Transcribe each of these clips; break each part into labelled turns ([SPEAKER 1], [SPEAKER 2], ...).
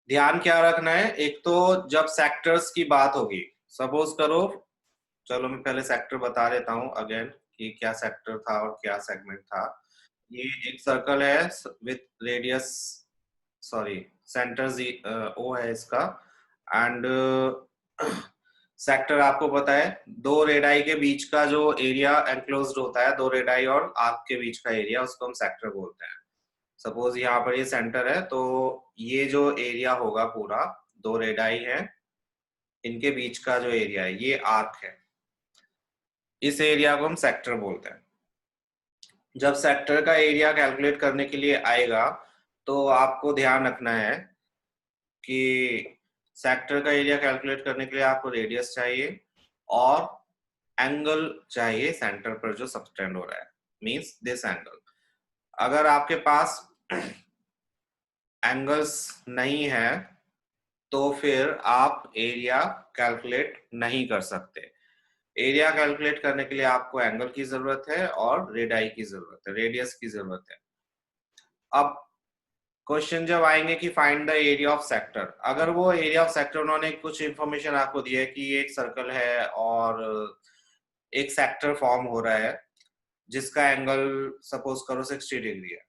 [SPEAKER 1] ध्यान क्या रखना है, एक तो जब सेक्टर्स की बात होगी, सपोज करो, चलो मैं पहले सेक्टर बता देता हूँ अगेन कि क्या सेक्टर था और क्या सेगमेंट था। ये एक सर्कल है with radius, sorry, centre O है इसका। एंड सेक्टर आपको पता है, दो रेडाई के बीच का जो एरिया एनक्लोज्ड होता है, दो रेडाई और आर्क के बीच का एरिया, उसको हम सेक्टर बोलते हैं। सपोज यहाँ पर ये सेंटर है, तो ये जो एरिया होगा पूरा, दो रेडाई है, इनके बीच का जो एरिया है ये आर्क है, इस एरिया को हम सेक्टर बोलते हैं। जब सेक्टर का एरिया कैलकुलेट करने के लिए आएगा तो आपको ध्यान रखना है कि सेक्टर का एरिया कैलकुलेट करने के लिए आपको रेडियस चाहिए और एंगल चाहिए सेंटर पर जो सबटेंड हो रहा है, मींस दिस एंगल। अगर आपके पास एंगल्स नहीं है तो फिर आप एरिया कैलकुलेट नहीं कर सकते। एरिया कैलकुलेट करने के लिए आपको एंगल की जरूरत है और रेडाई की जरूरत है, रेडियस की जरूरत है। अब क्वेश्चन जब आएंगे कि find the area of sector, अगर वो एरिया ऑफ सेक्टर उन्होंने कुछ इंफॉर्मेशन आपको दी है कि ये एक सर्कल है और एक सेक्टर फॉर्म हो रहा है जिसका एंगल सपोज करो 60 डिग्री है,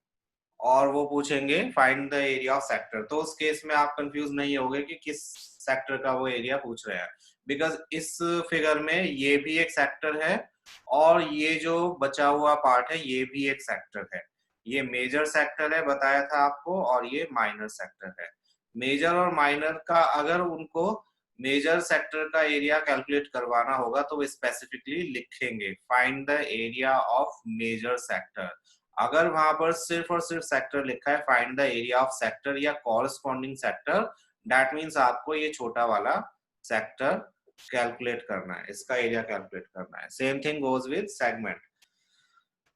[SPEAKER 1] और वो पूछेंगे find the area of sector, तो उस केस में आप कंफ्यूज नहीं होगे कि किस सेक्टर का वो एरिया पूछ रहे हैं। बिकॉज इस फिगर में ये भी एक सेक्टर है और ये जो बचा हुआ पार्ट है ये भी एक सेक्टर है। ये मेजर सेक्टर है बताया था आपको, और ये माइनर सेक्टर है। मेजर और माइनर का अगर उनको मेजर सेक्टर का एरिया कैलकुलेट करवाना होगा तो वो स्पेसिफिकली लिखेंगे find the area of major sector. अगर वहां पर सिर्फ और सिर्फ सेक्टर लिखा है find the area of sector या कॉरस्पॉन्डिंग सेक्टर, दैट मीन्स आपको ये छोटा वाला सेक्टर कैलकुलेट करना है, इसका एरिया कैलकुलेट करना है। Same thing goes with segment.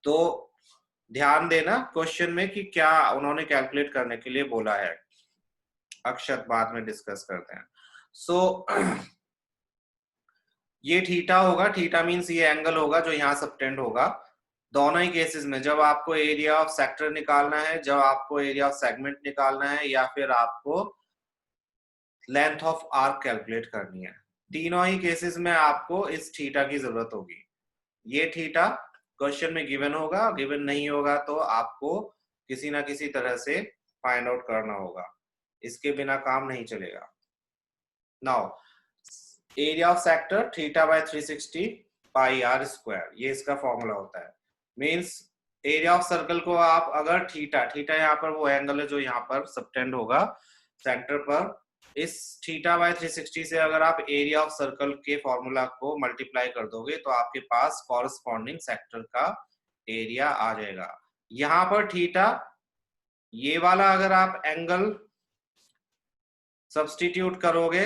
[SPEAKER 1] तो ध्यान देना क्वेश्चन में कि क्या उन्होंने कैलकुलेट करने के लिए बोला है, अक्षत बाद में डिस्कस करते हैं। सो ये थीटा होगा, थीटा मींस ये एंगल होगा जो यहाँ सबटेंड होगा। दोनों ही केसेस में जब आपको एरिया ऑफ सेक्टर निकालना है, जब आपको एरिया ऑफ सेगमेंट निकालना है, या फिर आपको लेंथ ऑफ आर्क कैलकुलेट करनी है, तीनों ही केसेस में आपको इस थीटा की जरूरत होगी। ये थीटा क्वेश्चन में गिवन होगा, गिवन नहीं होगा तो आपको किसी ना किसी तरह से फाइंड आउट करना होगा, इसके बिना काम नहीं चलेगा। Now area of sector theta by 360 pi r square, ये इसका फॉर्मूला होता है। मींस एरिया ऑफ सर्कल को आप अगर थीटा, थीटा यहाँ पर वो एंगल है जो यहाँ पर सबटेंड होगा सेंटर पर, इस थीटा बाय 360 से अगर आप एरिया ऑफ सर्कल के फॉर्मूला को मल्टीप्लाई कर दोगे तो आपके पास कॉरस्पॉन्डिंग सेक्टर का एरिया आ जाएगा। यहाँ पर थीटा, ये वाला अगर आप एंगल सब्सटीट्यूट करोगे,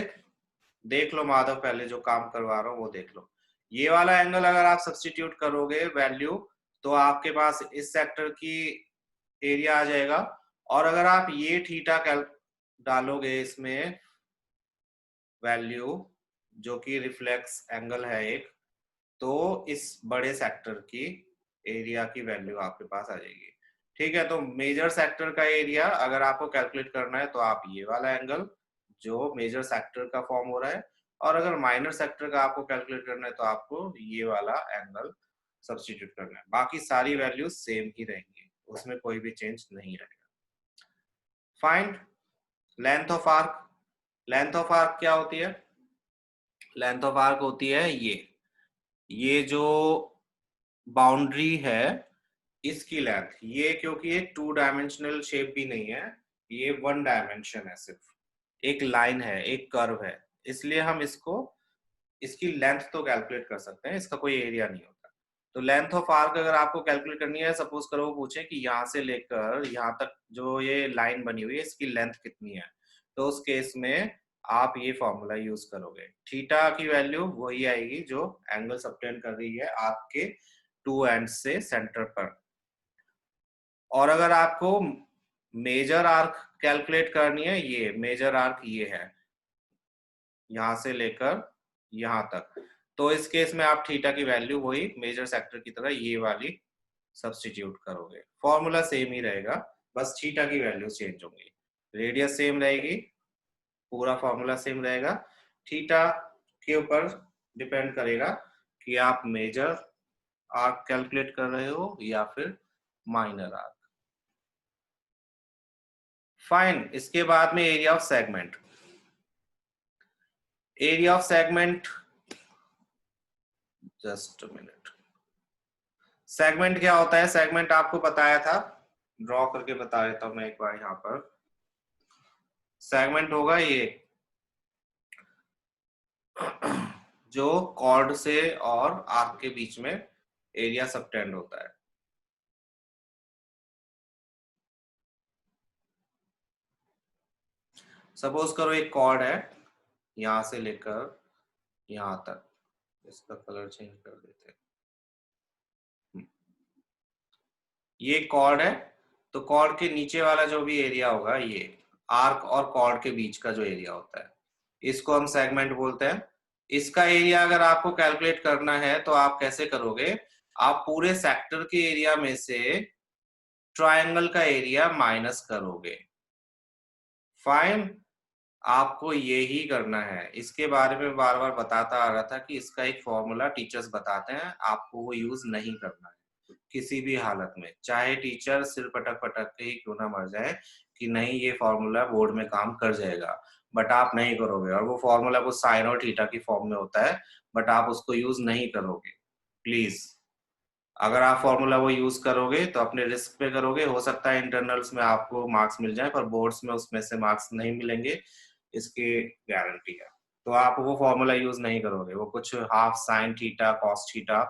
[SPEAKER 1] देख लो माधव, पहले जो काम करवा रहा हूँ वो देख लो, ये वाला एंगल अगर आप सब्सटीट्यूट करोगे वैल्यू, तो आपके पास इस सेक्टर की एरिया आ जाएगा। और अगर आप ये थीटा डालोगे इसमें वैल्यू, जो कि रिफ्लेक्स एंगल है एक, तो इस बड़े सेक्टर की एरिया की वैल्यू आपके पास आ जाएगी। ठीक है, तो मेजर सेक्टर का एरिया अगर आपको कैलकुलेट करना है तो आप ये वाला एंगल जो मेजर सेक्टर का फॉर्म हो रहा है, और अगर माइनर सेक्टर का आपको कैलकुलेट करना है तो आपको ये वाला एंगल सब्स्टिट्यूट करना है। बाकी सारी वैल्यूज सेम ही रहेंगी, उसमें कोई भी चेंज नहीं रहेगा। Find length of arc. Length of arc क्या होती है? लेंथ ऑफ आर्क होती है ये जो बाउंड्री है इसकी लेंथ, ये क्योंकि ये 2 डायमेंशनल शेप भी नहीं है, ये 1 डायमेंशन है, सिर्फ एक लाइन है, एक कर्व है, इसलिए हम इसको, इसकी लेंथ तो कैलकुलेट कर सकते हैं, इसका कोई एरिया नहीं होता। तो लेंथ ऑफ आर्क अगर आपको कैलकुलेट करनी है, सपोज करो वो पूछे कि यहाँ से लेकर यहाँ तक जो ये लाइन बनी हुई है इसकी लेंथ कितनी है, तो उस केस में आप ये फॉर्मूला यूज करोगे, थीटा की वैल्यू वही आएगी जो एंगल सबटेंड कर रही है आर्क के 2 एंड से सेंटर पर। और अगर आपको मेजर आर्क कैलकुलेट करनी है, ये मेजर आर्क ये है यहां से लेकर यहां तक, तो इस केस में आप थीटा की वैल्यू वही मेजर सेक्टर की तरह ये वाली सब्स्टिट्यूट करोगे, फॉर्मूला सेम ही रहेगा, बस थीटा की वैल्यू चेंज होंगी, रेडियस सेम रहेगी, पूरा फॉर्मूला सेम रहेगा। थीटा के ऊपर डिपेंड करेगा कि आप मेजर आर्क कैलकुलेट कर रहे हो या फिर माइनर आर्क। फाइन। इसके बाद में area of segment. Area of segment, just a minute. Segment क्या होता है? सेगमेंट आपको बताया था, ड्रॉ करके बता देता हूं मैं एक बार। यहाँ पर सेगमेंट होगा ये जो कॉर्ड से और आर्क के बीच में एरिया सबटेंड होता है। सपोज करो एक कॉर्ड है, यहां से लेकर यहां तक। इसका कलर चेंज कर देते हैं। ये कॉर्ड है, तो कॉर्ड के नीचे वाला जो भी एरिया होगा, ये आर्क और कॉर्ड के बीच का जो एरिया होता है, इसको हम सेगमेंट बोलते हैं। इसका एरिया अगर आपको कैलकुलेट करना है तो आप कैसे करोगे? आप पूरे सेक्टर के एरिया में से ट्रायंगल का एरिया माइनस करोगे। फाइन। आपको ये ही करना है। इसके बारे में बार बार बताता आ रहा था कि इसका एक फॉर्मूला टीचर्स बताते हैं, आपको वो यूज नहीं करना है किसी भी हालत में, चाहे टीचर सिर पटक पटक के ही क्यों ना मर जाए कि नहीं ये फॉर्मूला बोर्ड में काम कर जाएगा, बट आप नहीं करोगे। और वो फॉर्मूला कुछ साइन और थीटा की फॉर्म में होता है, बट आप उसको यूज नहीं करोगे। प्लीज, अगर आप फॉर्मूला वो यूज करोगे तो अपने रिस्क पे करोगे। हो सकता है इंटरनल्स में आपको मार्क्स मिल जाए, पर बोर्ड्स में उसमें से मार्क्स नहीं मिलेंगे, इसकी गारंटी है। तो आप वो फॉर्मूला यूज नहीं करोगे। वो कुछ half sine theta cos theta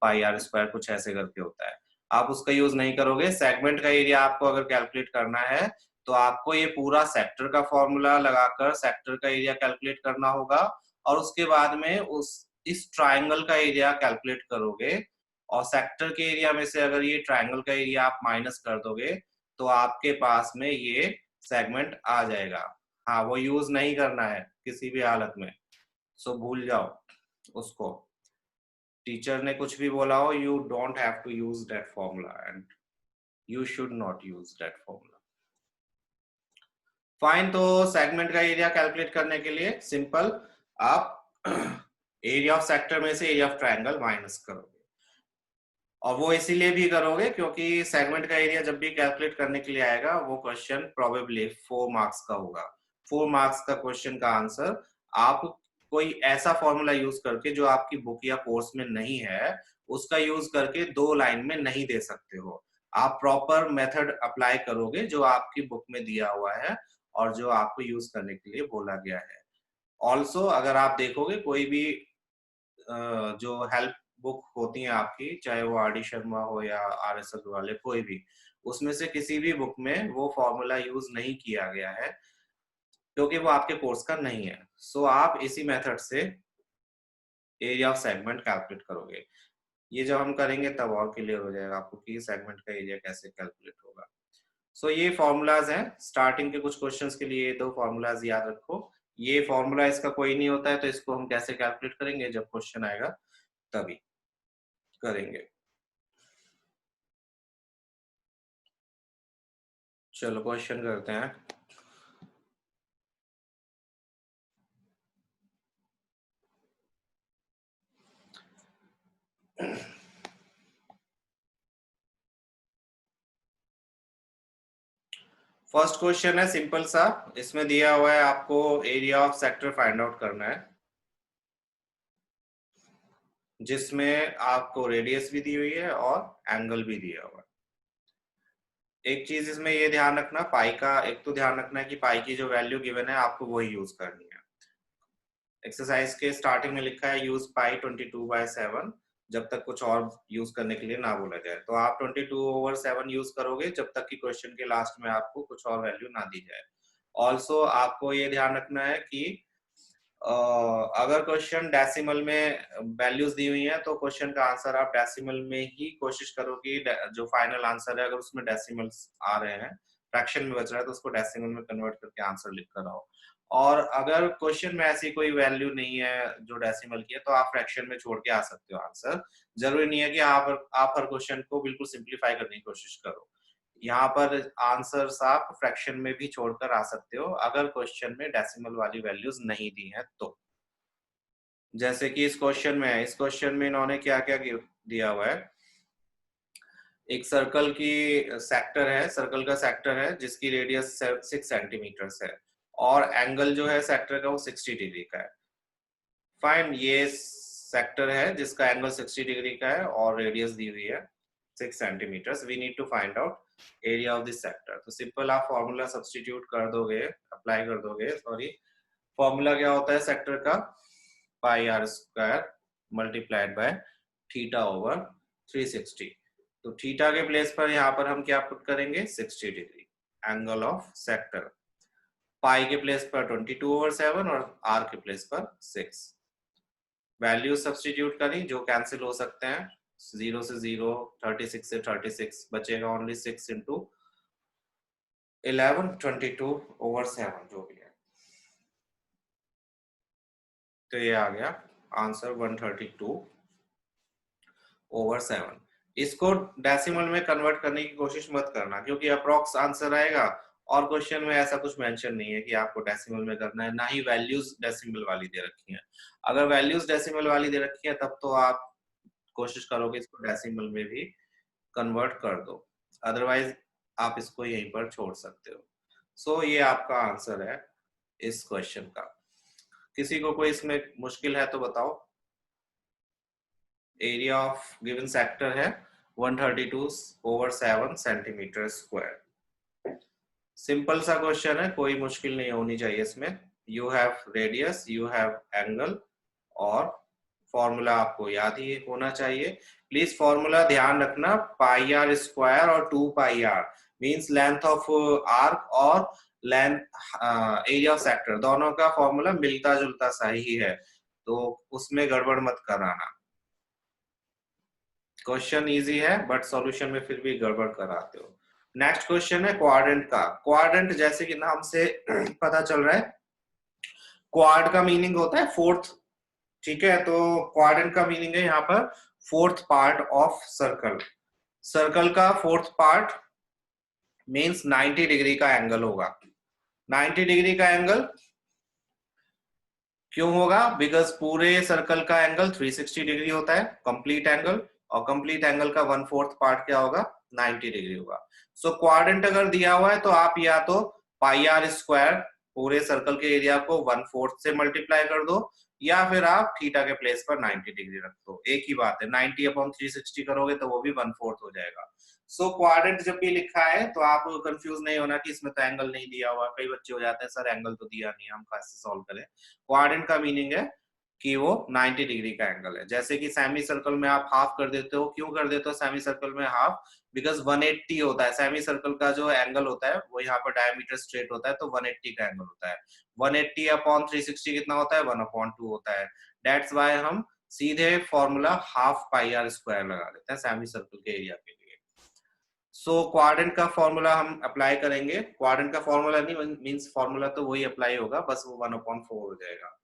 [SPEAKER 1] pi r square कुछ ऐसे करके होता है, आप उसका यूज नहीं करोगे। सेगमेंट का एरिया आपको अगर कैलकुलेट करना है तो आपको ये पूरा सेक्टर का फॉर्मूला लगाकर सेक्टर का एरिया कैलकुलेट करना होगा, और उसके बाद में उस इस ट्राइंगल का एरिया कैलकुलेट करोगे। और सेक्टर के एरिया में से अगर ये ट्राइंगल का एरिया आप माइनस कर दोगे तो आपके पास में ये सेगमेंट आ जाएगा। हाँ, वो यूज नहीं करना है किसी भी हालत में, सो भूल जाओ उसको। टीचर ने कुछ भी बोला हो, you don't have to use that formula and you should not use that formula. Fine. तो सेगमेंट का एरिया कैलकुलेट करने के लिए सिंपल, आप एरिया ऑफ सेक्टर में से एरिया ऑफ ट्रायंगल माइनस करोगे। और वो इसीलिए भी करोगे क्योंकि सेगमेंट का एरिया जब भी कैलकुलेट करने के लिए आएगा वो क्वेश्चन प्रोबेबली 4 मार्क्स का होगा। 4 मार्क्स का क्वेश्चन का आंसर आप कोई ऐसा फॉर्मूला यूज करके जो आपकी बुक या कोर्स में नहीं है, उसका यूज करके 2 लाइन में नहीं दे सकते हो। आप प्रॉपर मेथड अप्लाई करोगे जो आपकी बुक में दिया हुआ है और जो आपको यूज करने के लिए बोला गया है। ऑल्सो अगर आप देखोगे कोई भी जो हेल्प बुक होती हैं आपकी, चाहे वो आर डी शर्मा हो या आर एस वाले, कोई भी, उसमें से किसी भी बुक में वो फॉर्मूला यूज नहीं किया गया है क्योंकि वो आपके कोर्स का नहीं है। सो आप इसी मेथड से एरिया ऑफ सेगमेंट कैलकुलेट करोगे। ये जब हम करेंगे तब और क्लियर हो जाएगा आपको कि सेगमेंट का एरिया कैसे कैलकुलेट होगा। सो ये फॉर्मूलाज हैं स्टार्टिंग के कुछ क्वेश्चंस के लिए। ये 2 फॉर्मूलाज याद रखो। ये फॉर्मूला इसका कोई नहीं होता है, तो इसको हम कैसे कैलकुलेट करेंगे? जब क्वेश्चन आएगा तभी करेंगे। चलो क्वेश्चन करते हैं। फर्स्ट क्वेश्चन है सिंपल सा। इसमें दिया हुआ है आपको area of sector find out करना है, जिसमें आपको रेडियस भी दी हुई है और एंगल भी दिया हुआ है। एक चीज इसमें ये ध्यान रखना, पाई का एक तो ध्यान रखना है कि पाई की जो वैल्यू गिवन है आपको वही यूज करनी है। एक्सरसाइज के स्टार्टिंग में लिखा है यूज पाई 22/7, जब तक कुछ और यूज करने के लिए ना बोला जाए। तो आप 22/7 यूज करोगे जब तक कि क्वेश्चन के लास्ट में आपको कुछ और वैल्यू ना दी जाए। ऑल्सो आपको ये ध्यान रखना है कि अगर क्वेश्चन डेसिमल में वैल्यूज दी हुई हैं तो क्वेश्चन का आंसर आप डेसिमल में ही कोशिश करो कि जो फाइनल आंसर है अगर उसमें डेसिमल्स आ रहे हैं, फ्रैक्शन में बच रहा है, तो उसको डेसिमल में कन्वर्ट करके आंसर लिख कर आओ। और अगर क्वेश्चन में ऐसी कोई वैल्यू नहीं है जो डेसिमल की है तो आप फ्रैक्शन में छोड़ के आ सकते हो आंसर। जरूरी नहीं है कि आप हर क्वेश्चन को बिल्कुल सिंप्लीफाई करने की कोशिश करो। यहाँ पर आंसर्स आप फ्रैक्शन में भी छोड़कर आ सकते हो अगर क्वेश्चन में डेसिमल वाली वैल्यूज नहीं दी हैं तो। जैसे कि इस क्वेश्चन में है, इस क्वेश्चन में इन्होंने क्या क्या दिया हुआ है। एक सर्कल की सेक्टर है, सर्कल का सेक्टर है जिसकी रेडियस 6 सेंटीमीटर है और एंगल जो है सेक्टर का वो 60 डिग्री का है। फाइन, ये सेक्टर है जिसका एंगल 60 डिग्री का है और रेडियस दी हुई है 6 centimetre. We need to find out area of this sector. तो सिंपल आप फॉर्मूला सब्स्टिट्यूट कर दोगे, अप्लाई कर दोगे, सॉरी। फॉर्मूला क्या होता है सेक्टर का? Pi r square multiplied by theta over 360। तो थीटा के प्लेस पर यहाँ पर हम क्या पुट करेंगे? 60 डिग्री एंगल ऑफ सेक्टर। पाई के प्लेस पर 22/7 और आर के प्लेस पर 6। वैल्यू सब्स्टिट्यूट करी जो कैंसिल हो सकते हैं, 0 से 0, 36 से 36 बचेगा ओनली 6 इंटू 11 22/7 जो भी है। तो ये आ गया आंसर 132/7। इसको डेसिमल में कन्वर्ट करने की कोशिश मत करना क्योंकि अप्रॉक्स आंसर आएगा और क्वेश्चन में ऐसा कुछ मेंशन नहीं है कि आपको डेसिमल में करना है, ना ही वैल्यूज डेसिमल वाली दे रखी है। अगर वैल्यूज डेसिमल वाली दे रखी है तब तो आप कोशिश करोगे इसको डेसिमल में भी कन्वर्ट कर दो, अदरवाइज आप इसको यहीं पर छोड़ सकते हो। सो ये आपका आंसर है इस क्वेश्चन का। किसी को कोई इसमें मुश्किल है तो बताओ। एरिया ऑफ गिवन सेक्टर है 132/7 सेंटीमीटर स्क्वायर। सिंपल सा क्वेश्चन है, कोई मुश्किल नहीं होनी चाहिए इसमें। You have radius, you have angle और फॉर्मूला आपको याद ही होना चाहिए। प्लीज फॉर्मूला ध्यान रखना, पाई आर स्क्वायर और 2 pi r means length of arc और लेंथ एरिया ऑफ सेक्टर, दोनों का फॉर्मूला मिलता जुलता सा ही है, तो उसमें गड़बड़ मत कराना। क्वेश्चन इजी है बट सॉल्यूशन में फिर भी गड़बड़ कराते हो। नेक्स्ट क्वेश्चन है क्वाड्रेंट का। क्वाड्रेंट जैसे कि नाम से पता चल रहा है, क्वाड का मीनिंग होता है फोर्थ, ठीक है। तो क्वाड्रेंट का मीनिंग है यहाँ पर fourth part of circle. Circle का फोर्थ पार्ट मींस 90 डिग्री का एंगल होगा। 90 डिग्री का एंगल क्यों होगा? बिकॉज पूरे सर्कल का एंगल 360 डिग्री होता है कंप्लीट एंगल, और कंप्लीट एंगल का 1/4 पार्ट क्या होगा? 90 डिग्री होगा। सो क्वाड्रेंट अगर दिया हुआ है तो आप या तो पाई आर स्क्वायर पूरे सर्कल के एरिया को 1/4 से मल्टीप्लाई कर दो, या फिर आप थीटा के प्लेस पर 90 डिग्री रख दो। एक ही बात है, 90/360 करोगे तो वो भी 1/4 हो जाएगा। सो क्वाड्रेंट जब भी लिखा है तो आप कंफ्यूज नहीं होना कि इसमें तो एंगल नहीं दिया हुआ। कई बच्चे हो जाते हैं सर एंगल तो दिया नहीं, हम कैसे सॉल्व करें। क्वाड्रेंट का मीनिंग है कि वो 90 डिग्री का एंगल है। जैसे कि सेमी सर्कल में आप हाफ कर देते हो, क्यों कर देते हो सेमी सर्कल में हाफ? बिकॉज 180 होता है सेमी सर्कल का जो एंगल होता है, वो यहाँ पर डायमीटर स्ट्रेट होता है तो 180 का एंगल होता है। 180/360 कितना होता है? 1/2 होता है। दैट्स वाई हम सीधे formula half pi r square लगा देते हैं सेमी सर्कल के एरिया के लिए। सो क्वाड्रेंट का फॉर्मूला हम अप्लाई करेंगे। क्वाड्रेंट का फॉर्मूला नहीं मींस फॉर्मूला तो वही अप्लाई होगा, बस वो 1/4 हो जाएगा।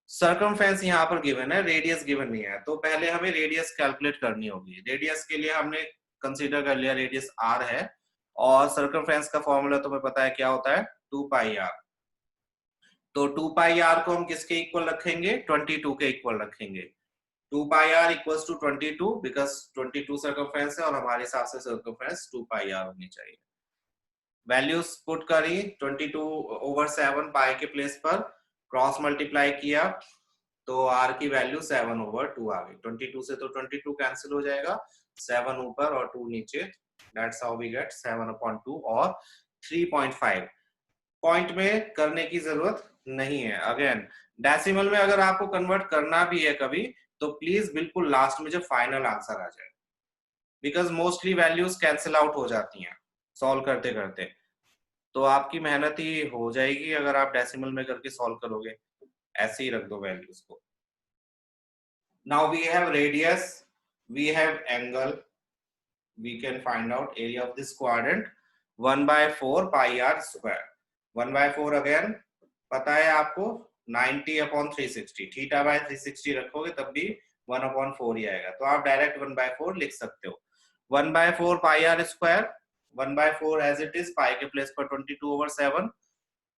[SPEAKER 1] सर्कमफेरेंस यहाँ पर गिवन है, रेडियस गिवन नहीं है, तो पहले हमें रेडियस कैलकुलेट करनी होगी। रेडियस के लिए हमने कंसीडर कर लिया रेडियस r है, और सर्कमफेरेंस का फॉर्मूला तुम्हें पता है क्या होता है? 2 पाई r। तो 2 पाई r को हम किसके इक्वल रखेंगे? 22 के इक्वल रखेंगे। 2 pi r equals to 22 because 22 circumference है और हमारे हिसाब से सर्कमफेरेंस 2 पाई r होनी चाहिए। वैल्यूज पुट करी 22/7 पाई के प्लेस पर, क्रॉस मल्टीप्लाई किया तो r की वैल्यू 7/2 आ गई। 22 से तो 22 कैंसिल हो जाएगा, 7 ऊपर और 2 नीचे, दैट्स हाउ वी गेट 7/2 और 3.5। पॉइंट में करने की जरूरत नहीं है। अगेन डेसिमल में अगर आपको कन्वर्ट करना भी है कभी, तो प्लीज बिल्कुल लास्ट में जो फाइनल आंसर आ जाए, because mostly values cancel out हो जाती हैं सॉल्व करते करते, तो आपकी मेहनत ही हो जाएगी अगर आप डेसिमल में करके सॉल्व करोगे। ऐसे ही रख दो वैल्यूज को। Now we have radius, we have angle, we can find out area of this quadrant 1/4 pi r square। 1/4 again पता है आपको 90/360, थीटा बाय 360 रखोगे तब भी 1/4 ही आएगा, तो आप डायरेक्ट 1/4 लिख सकते हो। 1/4 pi r square 1/4 as it is, pi के प्लेस पर 22/7,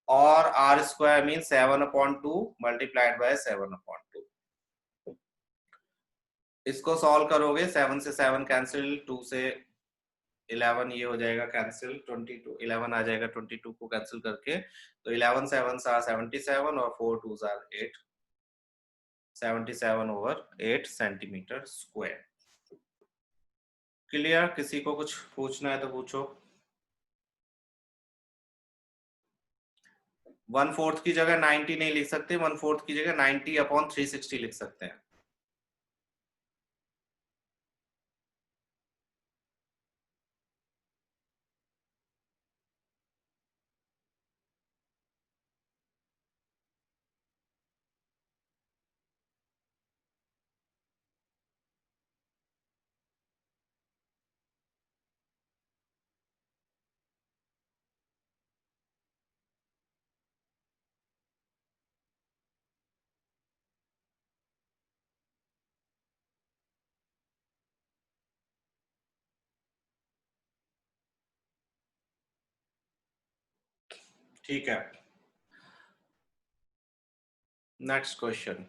[SPEAKER 1] और r square mean 7/2 multiplied by 7/2। इसको सॉल्व करोगे, 7 से 7 कैंसिल, 2 से 11 ये हो जाएगा कैंसिल, 22 11 आ जाएगा 22 को कैंसिल करके, तो 11 7s आर 77 और 4 2s are 8, 77/8 centimetre square. Clear? किसी को कुछ पूछना है तो पूछो। 1/4 की जगह 90 नहीं लिख सकते, 1/4 की जगह 90/360 लिख सकते हैं। ठीक है, नेक्स्ट क्वेश्चन।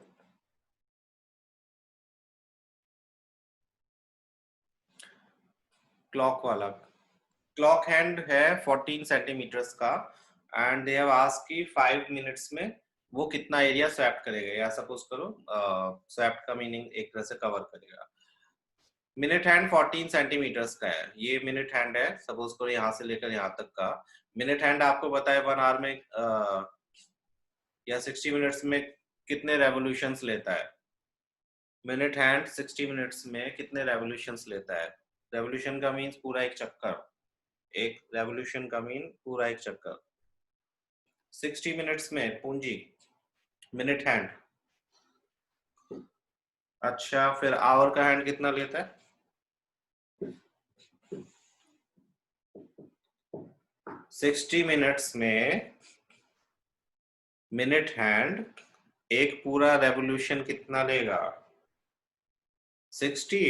[SPEAKER 1] क्लॉक वाला, क्लॉक हैंड है 14 सेंटीमीटर्स का, एंड दे हैव आस्क्ड कि 5 मिनट्स में वो कितना एरिया स्वैप्ट करेगा, या सपोज करो स्वैप्ट का मीनिंग एक तरह से कवर करेगा। मिनट हैंड 14 सेंटीमीटर्स का है, ये मिनट हैंड है, सपोज करो यहाँ से लेकर यहाँ तक का। मिनट हैंड आपको पता है 1 आवर में या 60 मिनट्स में कितने रेवोल्यूशंस लेता है। मिनट हैंड 60 मिनट्स में कितने रेवोल्यूशंस लेता है। रेवोल्यूशन का मीन्स पूरा एक चक्कर, एक रेवोल्यूशन का मीन पूरा एक चक्कर। 60 मिनट्स में पूंजी मिनट हैंड। अच्छा, फिर आवर का हैंड कितना लेता है? 60 मिनट्स में मिनट हैंड एक पूरा रेवोल्यूशन कितना लेगा? 60।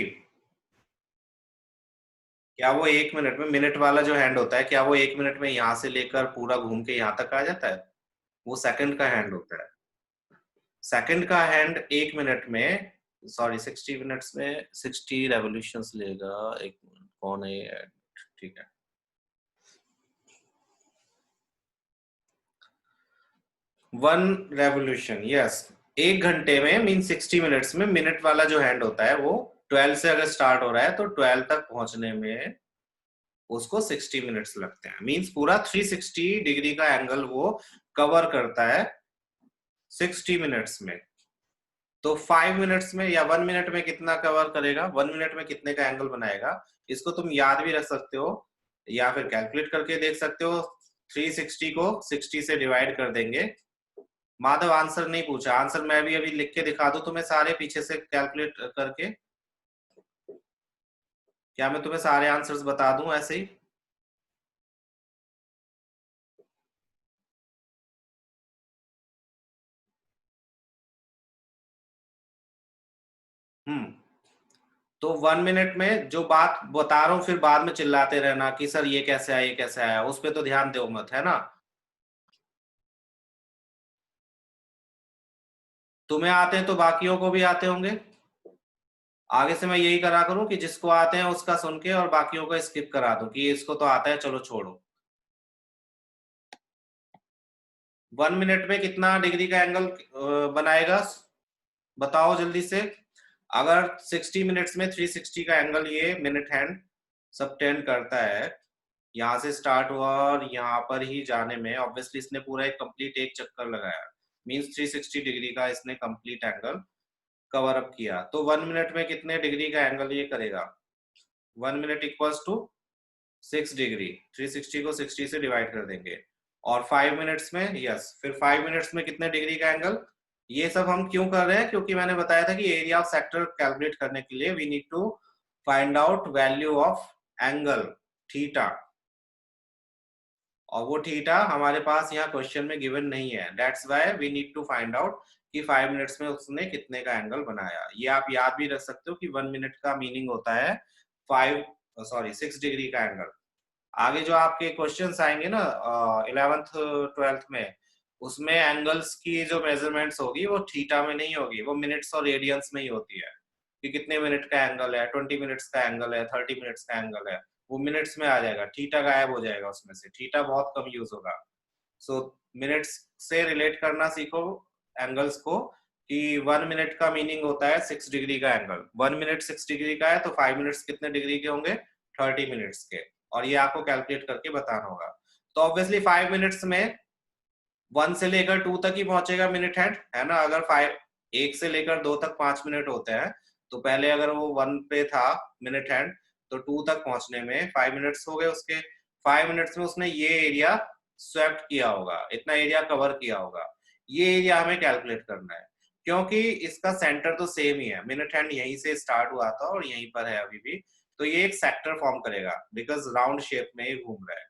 [SPEAKER 1] क्या वो 1 मिनट में, मिनट वाला जो हैंड होता है, क्या वो 1 मिनट में यहां से लेकर पूरा घूम के यहां तक आ जाता है? वो सेकंड का हैंड होता है। सेकंड का हैंड 1 मिनट में, सॉरी 60 मिनट्स में 60 रेवोल्यूशंस लेगा। एक मिनट, कौन है ये? ठीक है, 1 रेवोल्यूशन, यस। 1 घंटे में मीन 60 मिनट्स में मिनट वाला जो हैंड होता है वो 12 से अगर स्टार्ट हो रहा है तो 12 तक पहुंचने में उसको 60 मिनट्स लगते हैं। मींस पूरा 360 डिग्री का एंगल वो कवर करता है 60 मिनट्स में। तो 5 मिनट्स में या 1 मिनट में कितना कवर करेगा, 1 मिनट में कितने का एंगल बनाएगा, इसको तुम याद भी रख सकते हो या फिर कैलकुलेट करके देख सकते हो। 360 को 60 से डिवाइड कर देंगे। माधव आंसर नहीं पूछा, आंसर मैं भी अभी लिख के दिखा दूं तुम्हें सारे पीछे से कैलकुलेट करके। क्या मैं तुम्हें सारे आंसर्स बता दूं ऐसे ही? हम्म। तो 1 मिनट में जो बात बता रहा हूँ फिर बाद में चिल्लाते रहना कि सर ये कैसे आया, ये कैसे आया, उस पर तो ध्यान दो मत, है ना। तुम्हें आते हैं तो बाकियों को भी आते होंगे। आगे से मैं यही करा करूं कि जिसको आते हैं उसका सुन के और बाकियों को स्किप करा दूं कि इसको तो आता है चलो छोड़ो। 1 मिनट में कितना डिग्री का एंगल बनाएगा बताओ जल्दी से। अगर 60 मिनट्स में 360 का एंगल ये मिनट हैंड सबटेंड करता है, यहाँ से स्टार्ट हुआ और यहाँ पर ही जाने में ऑब्वियसली इसने पूरा एक कंप्लीट एक चक्कर लगाया, मींस 360 डिग्री का इसने कंप्लीट एंगल कवर अप किया। तो 1 मिनट में कितने डिग्री का एंगल ये करेगा? 1 मिनट इक्वल्स टू 6 डिग्री। 360 को 60 से डिवाइड कर देंगे। और 5 मिनट्स में, यस, फिर 5 मिनट्स में कितने डिग्री का एंगल? ये सब हम क्यों कर रहे हैं? क्योंकि मैंने बताया था कि एरिया ऑफ सेक्टर कैलकुलेट करने के लिए we need to find out value of angle theta, और वो थीटा हमारे पास यहाँ क्वेश्चन में गिवन नहीं है। That's why we need to find out कि 5 मिनट्स में उसने कितने का एंगल बनाया। ये आप याद भी रख सकते हो कि 1 मिनट का मीनिंग होता है 6 डिग्री का एंगल। आगे जो आपके क्वेश्चंस आएंगे ना 11th 12th में, उसमें एंगल्स की जो मेजरमेंट्स होगी वो थीटा में नहीं होगी, वो मिनट्स और रेडियंस में ही होती है कि कितने मिनट का एंगल है, 20 मिनट्स का एंगल है, 30 मिनट्स का एंगल है, वो मिनट्स में आ जाएगा, थीटा गायब हो जाएगा उसमें से, थीटा बहुत कम यूज होगा। सो मिनट्स से रिलेट करना सीखो एंगल्स को, कि 1 मिनट का मीनिंग होता है 6 डिग्री का एंगल। 1 मिनट 6 डिग्री का है तो 5 मिनट्स कितने डिग्री के होंगे, 30 मिनट्स के, और ये आपको कैलकुलेट करके बताना होगा। तो ऑब्वियसली 5 मिनट्स में 1 से लेकर 2 तक ही पहुंचेगा मिनट हैंड, है ना। अगर 1 से लेकर 2 तक 5 मिनट होते हैं, तो पहले अगर वो 1 पे था मिनट हैंड, तो 2 तक पहुंचने में 5 मिनट्स हो गए उसके। 5 मिनट्स में उसने ये एरिया स्वेप्ट किया होगा, इतना एरिया कवर किया होगा, ये एरिया हमें कैलकुलेट करना है, क्योंकि इसका सेंटर तो सेम ही है, मिनट हैंड यहीं से स्टार्ट हुआ था और यहीं पर है अभी भी, तो ये एक सेक्टर फॉर्म करेगा बिकॉज राउंड शेप में ये घूम रहा है।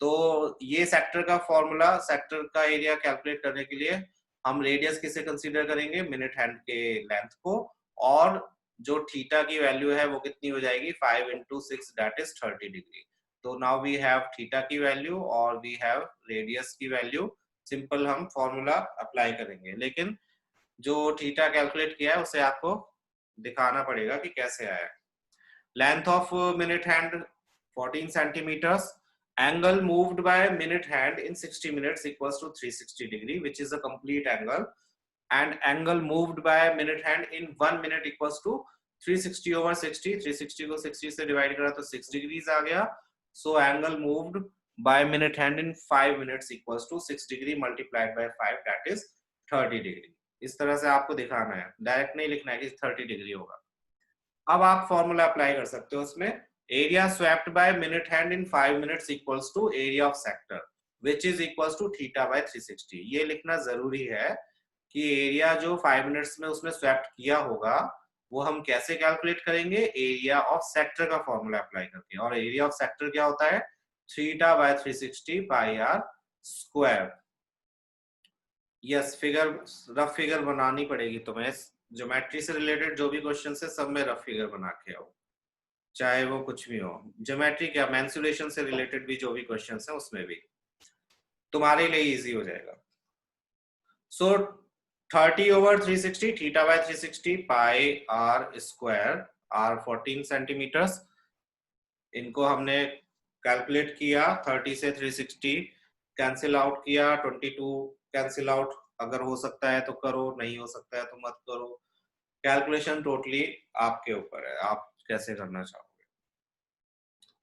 [SPEAKER 1] तो ये सेक्टर का फॉर्मूला, सेक्टर का एरिया कैलकुलेट करने के लिए हम रेडियस किसे कंसीडर करेंगे, मिनट हैंड के लेंथ को, और जो थीटा की वैल्यू है वो कितनी हो जाएगी, 5 into 6 दैट इज 30 डिग्री। तो नाउ वी हैव थीटा की वैल्यू और वी हैव रेडियस की वैल्यू, सिंपल हम फॉर्मूला अप्लाई करेंगे, लेकिन जो थीटा कैलकुलेट किया है उसे आपको दिखाना पड़ेगा कि कैसे आया। Length of minute hand 14 centimeters, angle moved by minute hand in 60 minutes equals to 360 degree, which is a complete angle, and angle moved by minute hand in 1 minute equals to 360 over 60, 360 को 60 से divide करा तो 6 degrees आ गया। So angle moved by minute hand in 5 minutes equals to 6 degree multiplied by 5 that is 30 degree। इस तरह से आपको दिखाना है, डायरेक्ट नहीं लिखना है कि 30 डिग्री होगा। अब आप फॉर्मूला अप्लाई कर सकते हो उसमें, area swept by minute hand in 5 minutes equals to area of sector which is equals to theta by 360। ये लिखना जरूरी है कि एरिया जो 5 मिनट्स में उसने स्वेप्ट किया होगा वो हम कैसे कैलकुलेट करेंगे, एरिया ऑफ सेक्टर का फॉर्मूला अप्लाई करके, और एरिया ऑफ सेक्टर क्या होता है, theta by 360 pi r square. Yes, figure, rough figure बनानी पड़ेगी तुम्हें, ज्योमेट्री से रिलेटेड जो भी क्वेश्चन है सब में रफ फिगर बना के आओ, चाहे वो कुछ भी हो, ज्योमेट्री क्या, मेंसुरेशन से रिलेटेड भी जो भी क्वेश्चन है उसमें भी तुम्हारे लिए इजी हो जाएगा। So 30 over 360 theta by 360 pi r square, r 14 centimetres, इनको हमने कैलकुलेट किया, 30 से 360 कैंसिल आउट किया, 22 कैंसिल आउट, अगर हो सकता है तो करो, नहीं हो सकता है तो मत करो, कैलकुलेशन टोटली आपके ऊपर है, आप कैसे करना चाहोगे।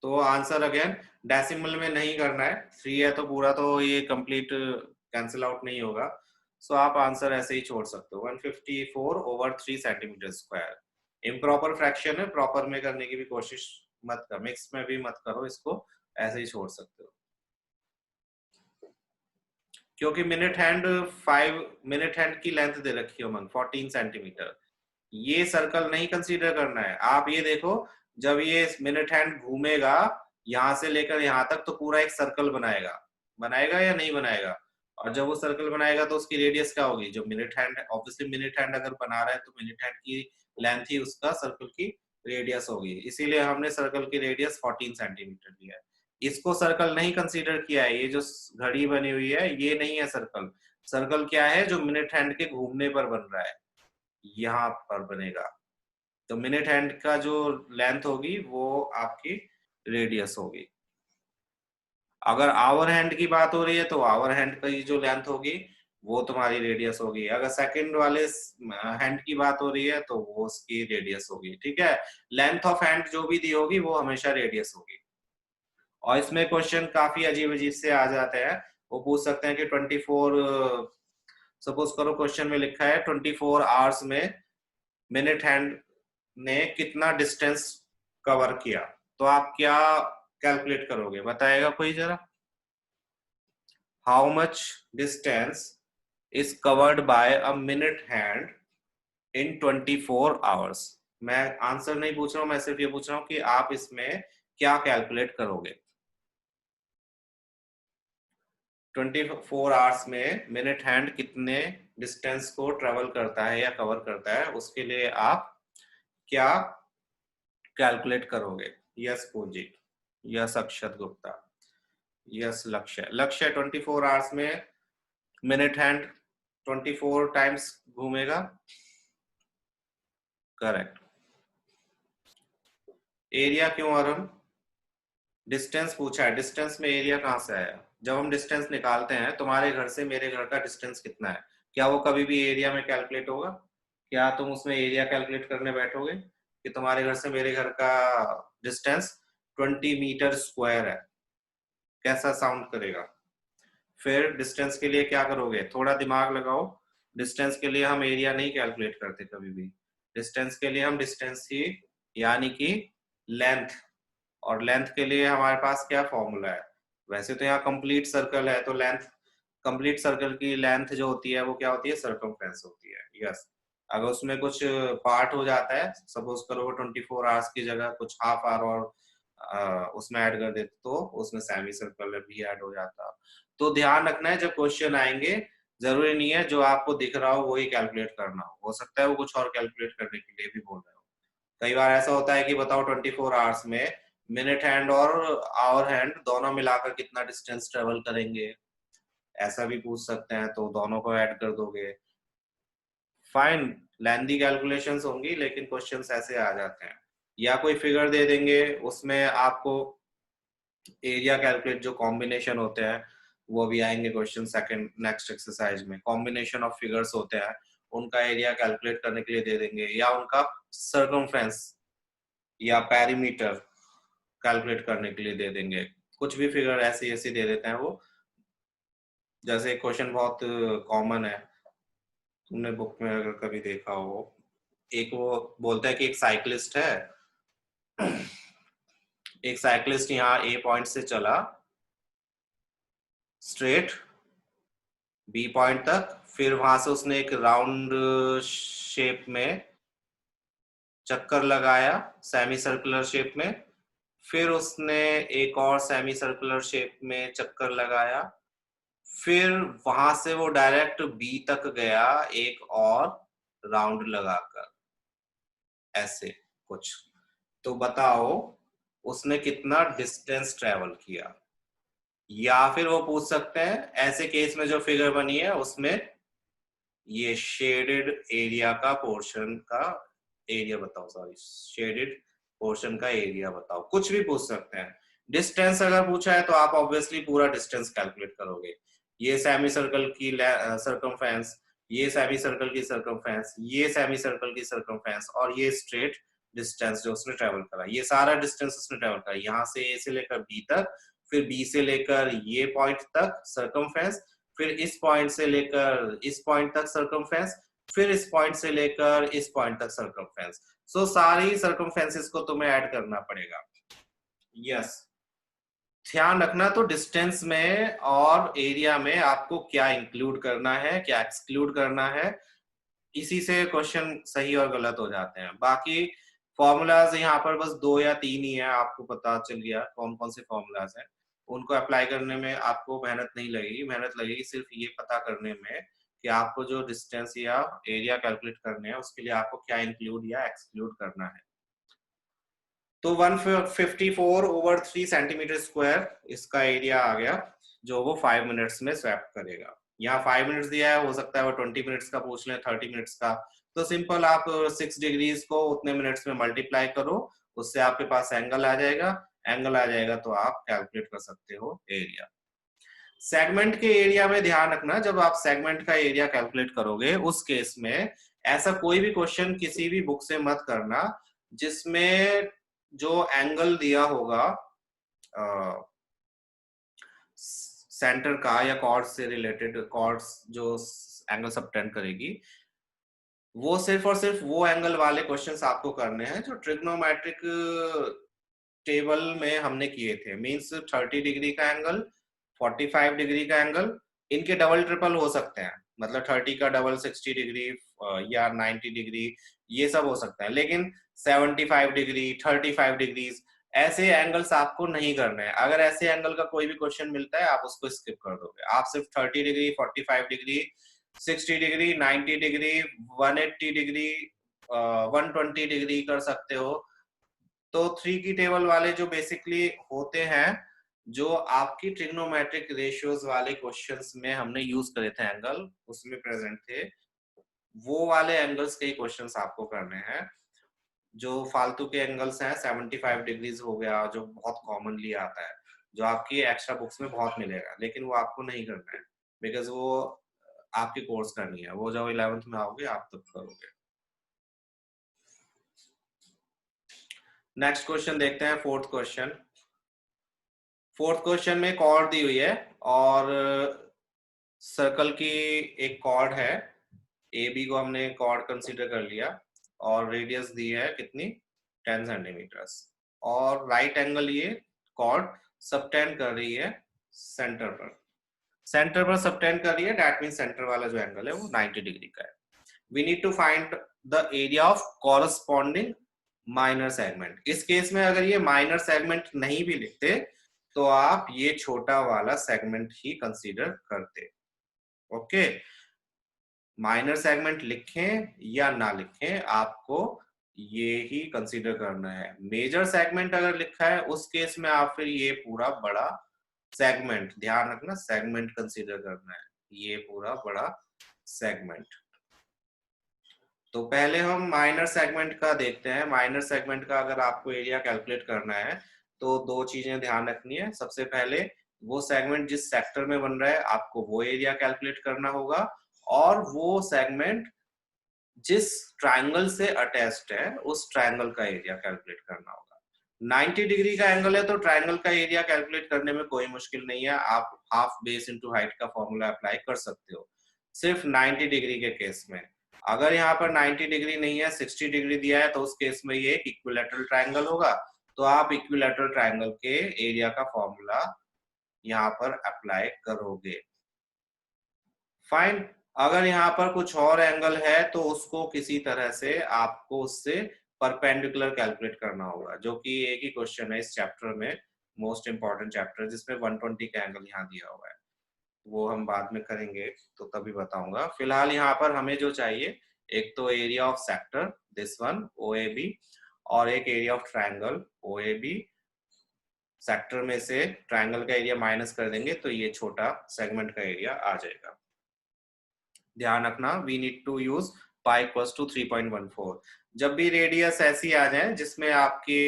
[SPEAKER 1] तो आंसर अगेन डेसिमल में नहीं करना है, 3 है तो पूरा तो ये कंप्लीट कैंसिल आउट नहीं होगा, सो आप आंसर ऐसे ही छोड़ सकते हो, 154 over 3 centimetre square. Improper fraction है, प्रॉपर में करने की भी कोशिश मत कर, मिक्स में भी मत करो इसको, ऐसे ही छोड़ सकते हो, क्योंकि मिनट हैंड 5 मिनट हैंड की लेंथ दे रखी है 14 सेंटीमीटर, ये सर्कल नहीं कंसीडर करना है। आप ये देखो, जब ये मिनट हैंड घूमेगा यहां से लेकर यहां तक तो पूरा एक सर्कल बनाएगा, बनाएगा या नहीं बनाएगा, और जब वो सर्कल बनाएगा तो उसकी रेडियस क्या होगी, जो minute hand, obviously minute hand अगर बना रहा है तो मिनट हैंड की लेंथ ही उसका सर्कल की रेडियस होगी, इसीलिए हमने सर्कल की रेडियस 14 सेंटीमीटर लिया है। इसको सर्कल नहीं कंसीडर किया है, ये जो घड़ी बनी हुई है ये नहीं है सर्कल। सर्कल क्या है, जो मिनट हैंड के घूमने पर बन रहा है, यहाँ पर बनेगा, तो मिनट हैंड का जो लेंथ होगी वो आपकी रेडियस होगी। अगर आवर हैंड की बात हो रही है तो आवर हैंड की जो लेंथ होगी वो तुम्हारी रेडियस होगी, अगर सेकंड वाले हैंड की बात हो रही है तो वो उसकी रेडियस होगी, ठीक है। लेंथ ऑफ हैंड जो भी दी होगी वो हमेशा रेडियस होगी। और इसमें क्वेश्चन काफी अजीब अजीब से आ जाते हैं, वो पूछ सकते हैं कि 24, सपोज करो क्वेश्चन में लिखा है 24 आवर्स में मिनट हैंड ने कितना डिस्टेंस कवर किया, तो आप क्या कैलकुलेट करोगे, बताएगा कोई जरा, how much distance is covered by a minute hand in 24 hours. मैं आंसर नहीं पूछ रहा हूं, मैं सिर्फ ये पूछ रहा हूं कि आप इसमें क्या कैलकुलेट करोगे। 24 आवर्स में मिनट हैंड कितने डिस्टेंस को ट्रेवल करता है या कवर करता है, उसके लिए आप क्या कैलकुलेट करोगे। यस पूजी। यस अक्षत गुप्ता, यस लक्ष्य, लक्ष्य 24 आवर्स में मिनट हैंड 24 टाइम्स घूमेगा, करेक्ट। एरिया क्यों आरम, डिस्टेंस पूछा है, डिस्टेंस में एरिया कहाँ से आया? जब हम डिस्टेंस निकालते हैं तुम्हारे घर से मेरे घर का डिस्टेंस कितना है, क्या वो कभी भी एरिया में कैलकुलेट होगा? क्या तुम उसमें एरिया कैलकुलेट करने बैठोगे कि तुम्हारे घर से मेरे घर का डिस्टेंस 20 मीटर स्क्वायर है? कैसा साउंड करेगा? फिर डिस्टेंस के लिए क्या करोगे, थोड़ा दिमाग लगाओ। डिस्टेंस के लिए हम एरिया नहीं कैलकुलेट करते कभी भी, डिस्टेंस के लिए हम डिस्टेंस ही यानी कि लेंथ, और लेंथ के लिए हमारे पास क्या फॉर्मूला है? वैसे तो यहाँ कंप्लीट सर्कल है तो लेंथ, कंप्लीट सर्कल की लेंथ जो होती है वो क्या होती है, सर्कमफ्रेंस होती है। यस, अगर उसमें कुछ पार्ट हो जाता है, सपोज करो 24 आवर्स की जगह कुछ हाफ आवर और उसमें ऐड कर देते तो उसमें सेमी सर्कल भी ऐड हो जाता। तो ध्यान रखना है जब क्वेश्चन आएंगे, जरूरी नहीं है जो आपको दिख रहा हो वही कैलकुलेट करना हो सकता है वो कुछ और कैलकुलेट करने के लिए भी बोल रहे हो। कई बार ऐसा होता है कि बताओ 24 आवर्स में मिनट हैंड और आवर हैंड दोनों मिलाकर कितना डिस्टेंस ट्रेवल करेंगे, ऐसा भी पूछ सकते हैं, तो दोनों को ऐड कर दोगे। फाइन, लेंथी कैलकुलेशंस होंगी लेकिन क्वेश्चंस ऐसे आ जाते हैं। या कोई फिगर दे देंगे उसमें आपको एरिया कैलकुलेट, जो कॉम्बिनेशन होते हैं वो भी आएंगे क्वेश्चन सेकंड नेक्स्ट एक्सरसाइज में, कॉम्बिनेशन ऑफ फिगर्स होते हैं उनका एरिया कैलकुलेट करने के लिए दे देंगे, या उनका सर्कमफ्रेंस या पेरीमीटर कैलकुलेट करने के लिए दे देंगे। कुछ भी फिगर ऐसी ऐसी दे देते हैं वो। जैसे क्वेश्चन बहुत कॉमन है, तुमने बुक में अगर कभी देखा हो, एक वो बोलता है कि एक साइकिलिस्ट है, एक साइकिलिस्ट यहाँ ए पॉइंट से चला स्ट्रेट बी पॉइंट तक, फिर वहां से उसने एक राउंड शेप में चक्कर लगाया सेमी सर्कुलर शेप में, फिर उसने एक और सेमी सर्कुलर शेप में चक्कर लगाया, फिर वहां से वो डायरेक्ट बी तक गया एक और राउंड लगाकर, ऐसे कुछ। तो बताओ उसने कितना डिस्टेंस ट्रेवल किया? या फिर वो पूछ सकते हैं ऐसे केस में जो फिगर बनी है उसमें ये शेडेड एरिया का पोर्शन का एरिया बताओ, सॉरी शेडेड पोर्शन का एरिया बताओ, कुछ भी पूछ सकते हैं। डिस्टेंस अगर पूछा है तो आप ऑब्वियसली पूरा डिस्टेंस कैलकुलेट करोगे, ये सेमी सर्कल की सर्कमफ्रेंस, ये सेमी सर्कल की सर्कमफ्रेंस, ये सेमी सर्कल की सर्कमफ्रेंस, और ये स्ट्रेट डिस्टेंस जो उसने ट्रेवल करा, ये सारा डिस्टेंस उसने ट्रेवल करा यहाँ से ए से लेकर बी तक, फिर बी से लेकर ये पॉइंट तक सर्कमफ्रेंस, फिर इस पॉइंट से लेकर इस पॉइंट तक सर्कमफ्रेंस, फिर इस पॉइंट से लेकर इस पॉइंट तक सर्कमफ्रेंस। सो सारी सर्कमफ्रेंसेस को तुम्हें ऐड करना पड़ेगा। यस, ध्यान रखना तो डिस्टेंस में और एरिया में आपको क्या इंक्लूड करना है क्या एक्सक्लूड करना है, इसी से क्वेश्चन सही और गलत हो जाते हैं। बाकी फॉर्मूलाज यहाँ पर बस 2 या 3 ही है, आपको पता चल गया कौन कौन से फॉर्मूलाज हैं। उनको अप्लाई करने में आपको मेहनत नहीं लगेगी, मेहनत लगेगी सिर्फ ये पता करने में कि आपको जो डिस्टेंस या एरिया कैलकुलेट करने हैं उसके लिए आपको क्या इंक्लूड या एक्सक्लूड करना है। तो 154/3 सेंटीमीटर स्क्वायर इसका एरिया आ गया, जो वो 5 मिनट्स में स्वैप करेगा। यहाँ 5 मिनट्स दिया है, हो सकता है वो 20 मिनट्स का पूछ ले, 30 मिनट्स का। तो सिंपल आप 6 डिग्रीज को उतने मिनट्स में मल्टीप्लाई करो, उससे आपके पास एंगल आ जाएगा, एंगल आ जाएगा तो आप कैलकुलेट कर सकते हो एरिया। सेगमेंट के एरिया में ध्यान रखना, जब आप सेगमेंट का एरिया कैलकुलेट करोगे उस केस में ऐसा कोई भी क्वेश्चन किसी भी बुक से मत करना जिसमें जो एंगल दिया होगा सेंटर का या कॉर्ड्स से रिलेटेड, कॉर्ड्स जो एंगल सबटेंड करेगी, वो सिर्फ और सिर्फ वो एंगल वाले क्वेश्चंस आपको करने हैं जो ट्रिग्नोमेट्रिक टेबल में हमने किए थे। मींस 30 डिग्री का एंगल, 45 डिग्री का एंगल, इनके डबल ट्रिपल हो सकते हैं, मतलब 30 का डबल 60 डिग्री या 90 डिग्री, ये सब हो सकता है, लेकिन 75 डिग्री 35 डिग्री ऐसे एंगल्स आपको नहीं करने हैं। अगर ऐसे एंगल का कोई भी क्वेश्चन मिलता है आप उसको स्किप कर दोगे, आप सिर्फ 30 degree 45 degree 60 degree 90 degree 180 degree 120 degree कर सकते हो, तो 3 की टेबल वाले जो बेसिकली होते हैं, जो आपकी ट्रिग्नोमेट्रिक रेशियोज वाले क्वेश्चंस में हमने यूज करे थे एंगल, उसमें प्रेजेंट थे, वो वाले एंगल्स के क्वेश्चंस आपको करने हैं। जो फालतू के एंगल्स हैं 75 डिग्रीज हो गया, जो बहुत कॉमनली आता है, जो आपकी एक्स्ट्रा बुक्स में बहुत मिलेगा, लेकिन वो आपको नहीं करना है बिकॉज वो आपकी कोर्स करनी है, वो जब 11th में आओगे आप तब करोगे। नेक्स्ट क्वेश्चन देखते हैं, फोर्थ क्वेश्चन। फोर्थ क्वेश्चन में कॉर्ड दी हुई है और सर्कल की एक कॉर्ड है, ए बी को हमने कॉर्ड कंसीडर कर लिया और रेडियस दी है कितनी, 10 सेंटीमीटर्स, और राइट एंगल ये कॉर्ड सबटेंड कर रही है सेंटर पर, सेंटर पर सबटेंड कर रही है, दैट मीन सेंटर वाला जो एंगल है वो 90 डिग्री का है। We need to find the area of corresponding minor segment. इस केस में अगर ये माइनर सेगमेंट नहीं भी लिखते तो आप ये छोटा वाला सेगमेंट ही कंसीडर करते। ओके, माइनर सेगमेंट लिखें या ना लिखें आपको ये ही कंसीडर करना है। मेजर सेगमेंट अगर लिखा है उस केस में आप फिर ये पूरा बड़ा सेगमेंट, ध्यान रखना सेगमेंट कंसीडर करना है, ये पूरा बड़ा सेगमेंट। तो पहले हम माइनर सेगमेंट का देखते हैं। माइनर सेगमेंट का अगर आपको एरिया कैलकुलेट करना है तो दो चीजें ध्यान रखनी है। सबसे पहले वो सेगमेंट जिस सेक्टर में बन रहा है आपको वो एरिया कैलकुलेट करना होगा, और वो सेगमेंट जिस ट्रायंगल से अटैच्ड है उस ट्रायंगल का एरिया कैलकुलेट करना होगा। 90 डिग्री का एंगल है तो ट्रायंगल का एरिया कैलकुलेट करने में कोई मुश्किल नहीं है, आप हाफ बेस इनटू हाइट का फॉर्मूला अप्लाई कर सकते हो सिर्फ 90 डिग्री के केस में। अगर यहाँ पर 90 डिग्री नहीं है, 60 डिग्री दिया है, तो उस केस में ये इक्विलैटरल ट्रायंगल होगा, तो आप इक्विलैटरल ट्रायंगल के एरिया का फॉर्मूला यहाँ पर अप्लाई करोगे। फाइन। अगर यहाँ पर कुछ और एंगल है तो उसको किसी तरह से आपको उससे परपेंडिकुलर कैलकुलेट करना होगा, जो कि एक ही क्वेश्चन है इस चैप्टर में, मोस्ट इंपॉर्टेंट चैप्टर, जिसमें 120 का एंगल यहाँ दिया हुआ है। वो हम बाद में करेंगे तो तभी बताऊंगा। फिलहाल यहाँ पर हमें जो चाहिए, एक तो area of sector this one O A B, और एक area of triangle O A B. Sector में से ट्रायंगल का एरिया माइनस कर देंगे तो ये छोटा सेगमेंट का एरिया आ जाएगा। ध्यान रखना we need to use pi equals to 3.14। जब भी रेडियस ऐसी आ जाए जिसमें आपकी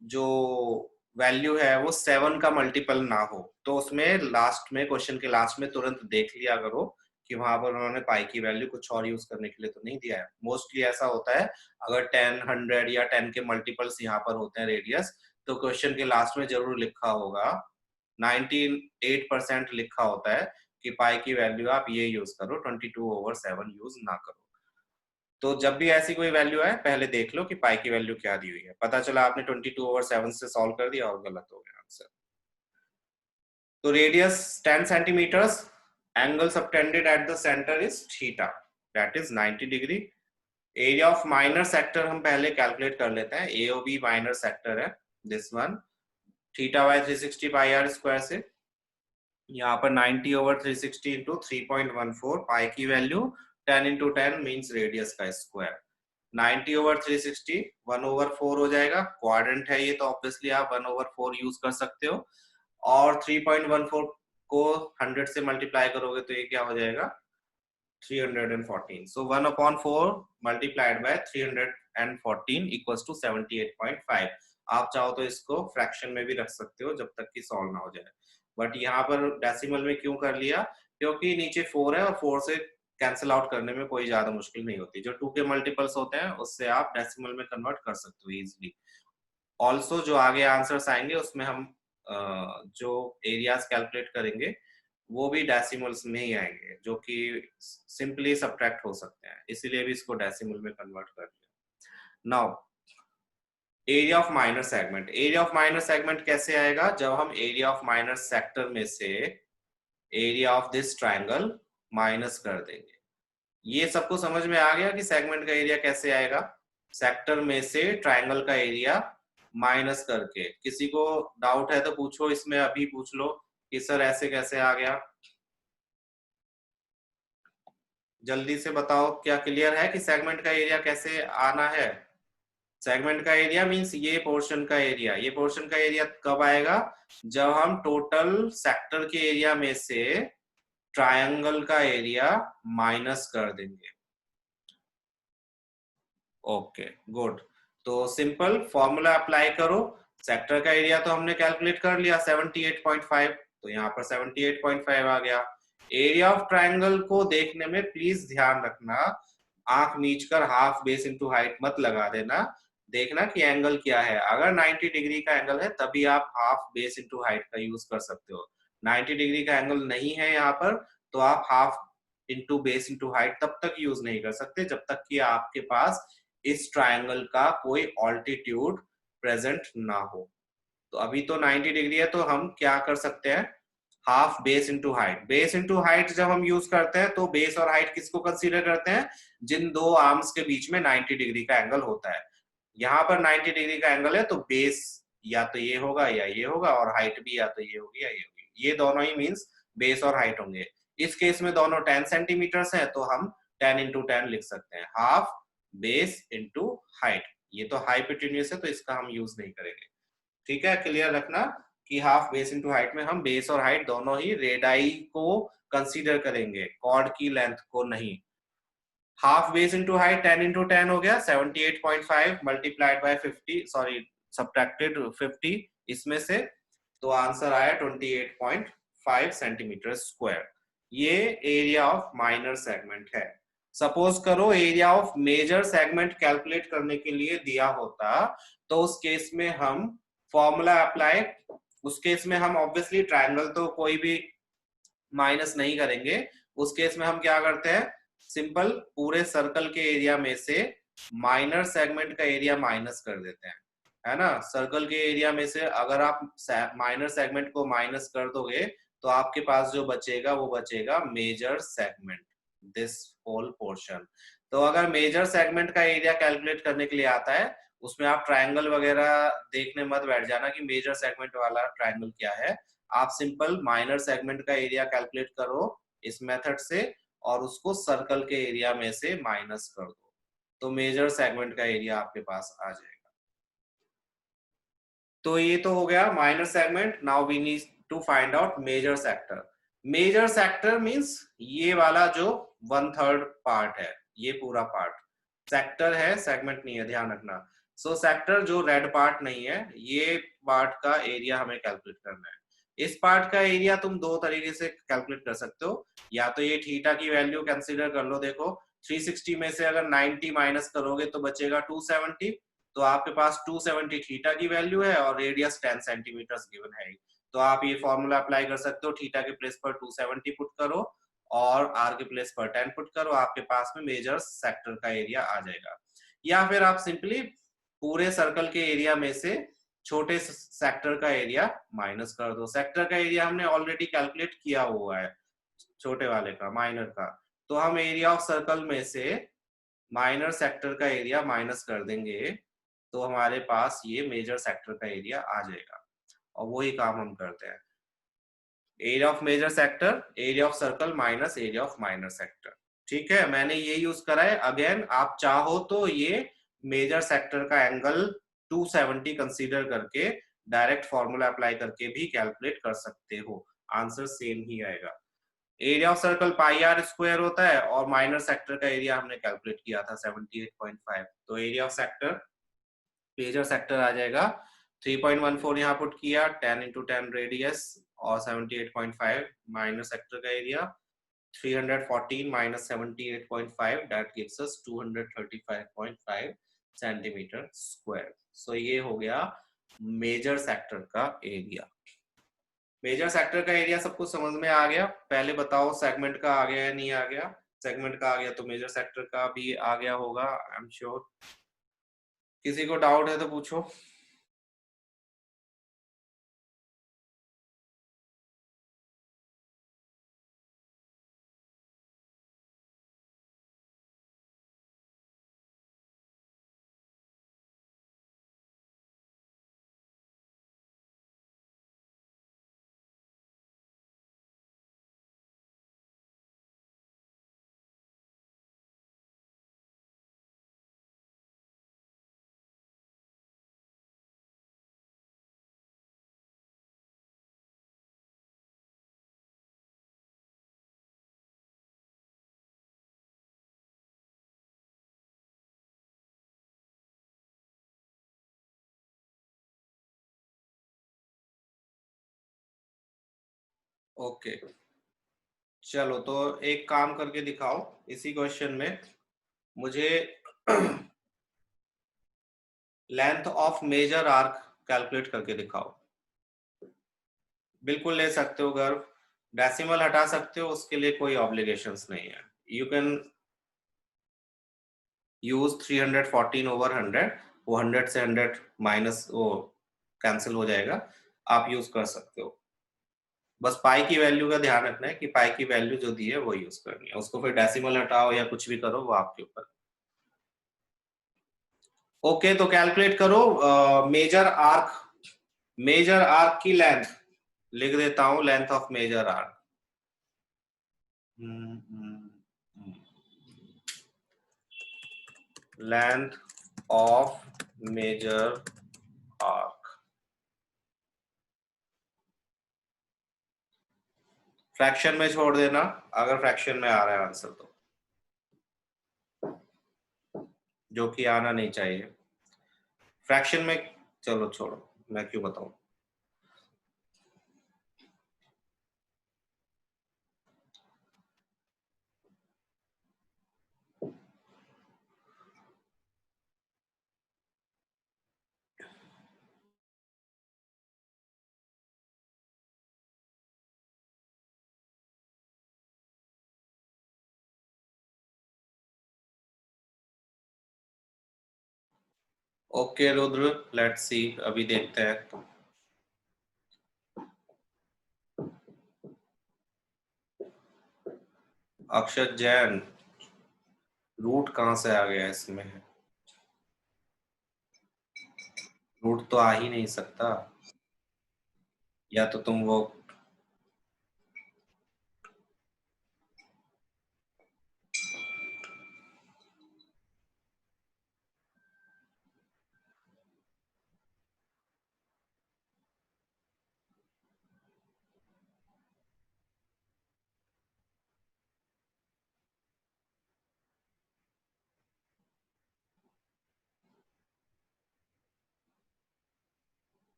[SPEAKER 1] जो वैल्यू है वो 7 का मल्टीपल ना हो, तो उसमें लास्ट में, क्वेश्चन के लास्ट में तुरंत देख लिया करो कि वहां पर उन्होंने पाई की वैल्यू कुछ और यूज करने के लिए तो नहीं दिया है। मोस्टली ऐसा होता है, अगर 10, 100 या 10 के मल्टीपल्स यहाँ पर होते हैं रेडियस, तो क्वेश्चन के लास्ट में जरूर लिखा होगा, 98% लिखा होता है कि पाई की वैल्यू आप ये यूज करो, 22/7 यूज ना करो। तो जब भी ऐसी कोई वैल्यू आए पहले देख लो कि पाई की वैल्यू क्या दी हुई है। पता चला आपने 22/7 से सॉल्व कर दिया और गलत हो गया आंसर। तो radius 10 centimetres, angle subtended at the centre is theta, that is 90 degree. Area of minor sector हम पहले कैलकुलेट कर लेते हैं, एओबी माइनर सेक्टर है this one, theta by 360 pi r square से। यहाँ पर 90/360 इंटू 3.14, पाई की वैल्यू 10 इंटू 10 मीन्स रेडियस का स्क्वायर। 90/360 1/4 हो जाएगा, क्वाड्रेंट है ये तो ऑब्वियसली आप 1/4 यूज कर सकते हो, और 3.14 को 100 से मल्टीप्लाई करोगे तो ये क्या हो जाएगा, 314। सो 1/4 मल्टीप्लाइड बाय 314 इक्वल्स टू 78.5। आप चाहो तो इसको फ्रैक्शन में भी रख सकते हो जब तक कि सॉल्व ना हो जाए, बट यहाँ पर डेसिमल में क्यों कर लिया, क्योंकि नीचे 4 है और 4 से कैंसिल आउट करने में कोई ज्यादा मुश्किल नहीं होती। जो 2 के मल्टीपल्स होते हैं उससे आप डेसिमल में कन्वर्ट कर सकते हो इजिली। ऑल्सो जो आगे आंसर्स आएंगे उसमें हम जो एरियाज कैलकुलेट करेंगे वो भी डेसिमल्स में ही आएंगे, जो कि सिंपली सब्ट्रैक्ट हो सकते हैं, इसीलिए भी इसको डेसिमल में कन्वर्ट कर लिया। Now area of minor segment. Area of minor segment कैसे आएगा, जब हम एरिया ऑफ माइनर सेक्टर में से area of this triangle minus कर देंगे। ये सबको समझ में आ गया कि सेगमेंट का एरिया कैसे आएगा, सेक्टर में से ट्रायंगल का एरिया माइनस करके। किसी को डाउट है तो पूछो, इसमें अभी पूछ लो कि सर ऐसे कैसे आ गया, जल्दी से बताओ। क्या क्लियर है कि सेगमेंट का एरिया कैसे आना है? सेगमेंट का एरिया मींस ये पोर्शन का एरिया। ये पोर्शन का एरिया कब आएगा? जब हम टोटल सेक्टर के एरिया में से ट्रायंगल का एरिया माइनस कर देंगे। Okay good. तो सिंपल फॉर्मूला अप्लाई करो। सेक्टर का एरिया तो हमने कैलकुलेट कर लिया 78.5, तो यहाँ पर 78.5 आ गया। एरिया ऑफ ट्रायंगल को देखने में प्लीज ध्यान रखना, आंख मीच कर हाफ बेस इंटू हाइट मत लगा देना। देखना कि एंगल क्या है। अगर 90 डिग्री का एंगल है तभी आप हाफ बेस इंटू हाइट का यूज कर सकते हो। 90 डिग्री का एंगल नहीं है यहाँ पर, तो आप half into base into height तब तक यूज नहीं कर सकते जब तक कि आपके पास इस ट्रायंगल का कोई ऑल्टीट्यूड प्रेजेंट ना हो। तो अभी तो 90 डिग्री है, तो हम क्या कर सकते हैं? Half base into height. Base into height जब हम यूज करते हैं तो बेस और हाइट किसको कंसीडर करते हैं? जिन दो आर्म्स के बीच में 90 डिग्री का एंगल होता है। यहाँ पर 90 डिग्री का एंगल है तो बेस या तो ये होगा या ये होगा, और हाइट भी या तो ये होगी या ये होगी। ये दोनों ही मीन्स बेस और हाइट होंगे। इस केस में दोनों 10 सेंटीमीटर है, तो हम 10 इंटू 10 लिख सकते हैं, हाफ बेस इंटू हाइट। ये तो हाइपोटेन्यूज है तो इसका हम यूज नहीं करेंगे। ठीक है, क्लियर रखना कि हाफ बेस इंटू हाइट में हम बेस और हाइट दोनों ही रेडाई को कंसीडर करेंगे, कॉर्ड की लेंथ को नहीं। Half base into height 10 into 10 हो गया 78.5 मल्टीप्लाइड बाय 50, सॉरी सब्ट्रैक्टेड 50 इसमें से, तो आंसर आया 28.5 सेंटीमीटर स्क्वायर। ये एरिया ऑफ माइनर सेगमेंट है। सपोज करो area of major segment calculate करने के लिए दिया होता, तो उस केस में हम फॉर्मूला अप्लाई, उस केस में हम ऑब्वियसली ट्रायंगल तो कोई भी माइनस नहीं करेंगे। उस केस में हम क्या करते हैं? सिंपल पूरे सर्कल के एरिया में से माइनर सेगमेंट का एरिया माइनस कर देते हैं, है ना। सर्कल के एरिया में से अगर आप माइनर सेगमेंट को माइनस कर दोगे तो आपके पास जो बचेगा वो बचेगा major segment, this whole portion. तो अगर मेजर सेगमेंट का एरिया कैलकुलेट करने के लिए आता है, उसमें आप ट्रायंगल वगैरह देखने मत बैठ जाना कि मेजर सेगमेंट वाला ट्रायंगल क्या है। आप सिंपल माइनर सेगमेंट का एरिया कैलकुलेट करो इस मेथड से, और उसको सर्कल के एरिया में से माइनस कर दो, तो मेजर सेगमेंट का एरिया आपके पास आ जाएगा। तो ये तो हो गया minor segment. Now we need to find out major sector. Major sector means ये वाला जो 1/3 पार्ट है, ये पूरा पार्ट सेक्टर है, सेगमेंट नहीं है, ध्यान रखना। सो सेक्टर जो रेड पार्ट नहीं है, ये पार्ट का एरिया हमें कैलकुलेट करना है। इस पार्ट का एरिया तुम दो तरीके से कैलकुलेट कर सकते हो। या तो ये थीटा की वैल्यू कंसीडर कर लो। देखो 360 में से अगर 90 माइनस करोगे तो बचेगा 270, तो आपके पास 270 थीटा की वैल्यू है और रेडियस 10 सेंटीमीटर गिवन है। तो आप ये फॉर्मूला अप्लाई कर सकते हो, थीटा के प्लेस पर 270 पुट करो और आर के प्लेस पर 10 पुट करो, आपके पास में मेजर सेक्टर का एरिया आ जाएगा। या फिर आप सिंपली पूरे सर्कल के एरिया में से छोटे सेक्टर का एरिया माइनस कर दो। सेक्टर का एरिया हमने ऑलरेडी कैलकुलेट किया हुआ है, छोटे वाले का, माइनर का। तो हम एरिया ऑफ सर्कल में से माइनर सेक्टर का एरिया माइनस कर देंगे, तो हमारे पास ये मेजर सेक्टर का एरिया आ जाएगा। और वही काम हम करते हैं, area of major sector, area of circle minus area of minor sector. ठीक है, मैंने ये यूज करा है। अगेन आप चाहो तो ये मेजर सेक्टर का एंगल 270 कंसीडर करके डायरेक्ट फॉर्मूला अप्लाई करके भी कैलकुलेट कर सकते हो, आंसर सेम ही आएगा। Area of circle pi r square होता है और माइनर सेक्टर का एरिया हमने कैलकुलेट किया था 78.5। तो area of sector, major sector आ जाएगा 3.14, यहाँ पुट किया 10 इंटू 10 रेडियस और 78.5 माइनर सेक्टर का area 314 minus 78.5 that gives us 235.5 centimetre square. So ये हो गया मेजर सेक्टर का एरिया। मेजर सेक्टर का एरिया सबको समझ में आ गया? पहले बताओ सेगमेंट का आ गया या नहीं आ गया? सेगमेंट का आ गया तो मेजर सेक्टर का भी आ गया होगा, आई एम श्योर। किसी को डाउट है तो पूछो। ओके चलो, तो एक काम करके दिखाओ इसी क्वेश्चन में मुझे length of major arc calculate करके दिखाओ। बिल्कुल ले सकते हो, गर्व डेसिमल हटा सकते हो, उसके लिए कोई ऑब्लिगेशंस नहीं है। यू कैन यूज 314 ओवर 100, वो 100 से 100 माइनस वो कैंसिल हो जाएगा, आप यूज कर सकते हो। बस पाई की वैल्यू का ध्यान रखना है कि पाई की वैल्यू जो दी है वो यूज करनी है, उसको फिर डेसिमल हटाओ या कुछ भी करो वो आपके ऊपर। ओके तो कैलकुलेट करो मेजर आर्क, मेजर आर्क की लेंथ लिख देता हूं, length of major arc. Length of major arc, fraction में छोड़ देना अगर फ्रैक्शन में आ रहा है आंसर तो, जो कि आना नहीं चाहिए फ्रैक्शन में। चलो छोड़ो, मैं क्यों बताऊं। ओके रुद्र, लेट्स सी, अभी देखते हैं। अक्षत जैन, रूट कहां से आ गया इसमें, रूट तो आ ही नहीं सकता, या तो तुम वो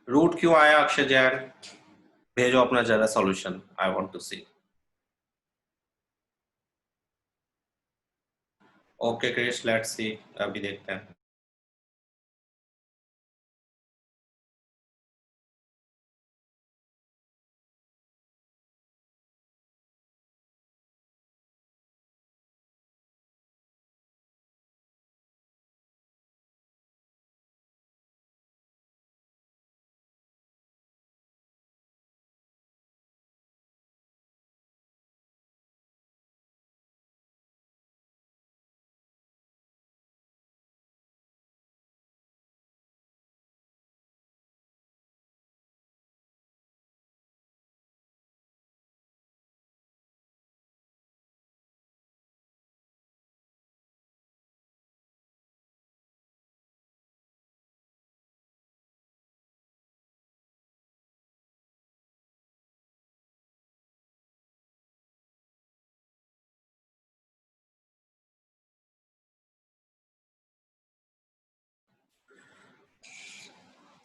[SPEAKER 1] रूट क्यों आया अक्षय जैन, भेजो अपना जरा solution, I want to see. Okay Krish, let's see, अभी देखते हैं।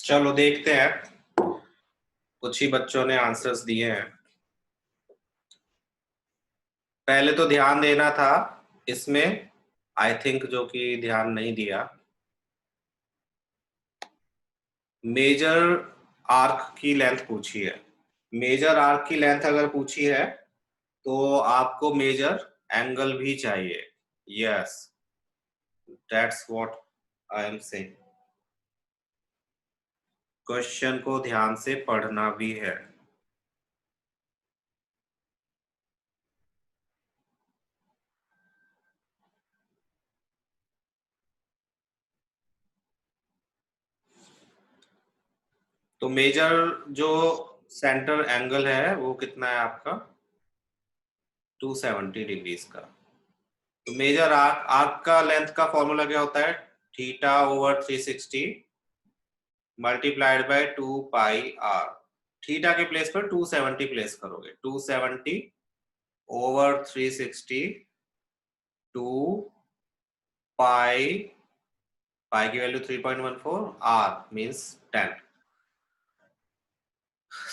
[SPEAKER 1] चलो देखते हैं, कुछ ही बच्चों ने आंसर्स दिए हैं। पहले तो ध्यान देना था इसमें, आई थिंक जो कि ध्यान नहीं दिया। मेजर आर्क की लेंथ पूछी है, मेजर आर्क की लेंथ अगर पूछी है तो आपको मेजर एंगल भी चाहिए। Yes, that's what I am saying. Question को ध्यान से पढ़ना भी है। तो मेजर जो सेंटर एंगल है वो कितना है आपका, 270 डिग्रीज का। तो मेजर आर्क, आर्क का लेंथ का फॉर्मूला क्या होता है, theta over 360 multiplied by 2 pi r. Theta के प्लेस पर 270 प्लेस करोगे, 270 ओवर 360 टू पाई, पाई की वैल्यू 3.14, आर मींस 10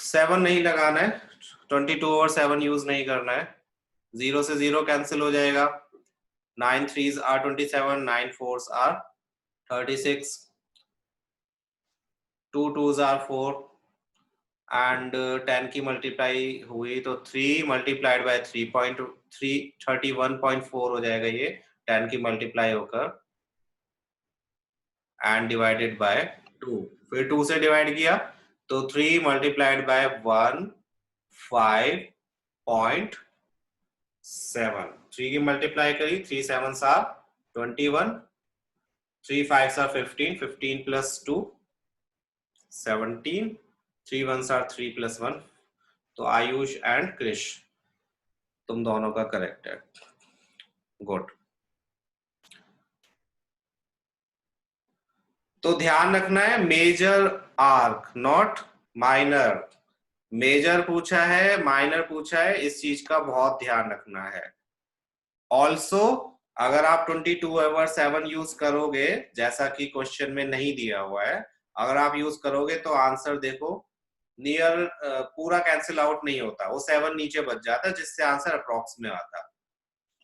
[SPEAKER 1] 7 नहीं लगाना है, 22 और 7 यूज नहीं करना है, 0 से 0 कैंसिल हो जाएगा, 9 3s are 27, 9 4s are 36, 2 2s are 4 and 10 की मल्टीप्लाई हुई तो 3 मल्टीप्लाइड बाय 3.3 31.4 हो जाएगा ये 10 की मल्टीप्लाई होकर एंड डिवाइडेड बाय 2, फिर 2 से डिवाइड किया तो 3 मल्टीप्लाइड बाय 1 5.7, 3 की मल्टीप्लाई करी, 3 7s are 21, 3 5s are 15, 15 plus 2 17, 3 1s are 3 plus 1, तो आयुष एंड क्रिश तुम दोनों का करेक्ट है, गुड। तो ध्यान रखना है major arc not minor, major पूछा है माइनर पूछा है, इस चीज का बहुत ध्यान रखना है। ऑल्सो अगर आप 22/7 यूज करोगे जैसा कि क्वेश्चन में नहीं दिया हुआ है, अगर आप यूज करोगे तो आंसर देखो नियर पूरा कैंसिल आउट नहीं होता, वो 7 नीचे बच जाता है जिससे आंसर अप्रोक्स में आता।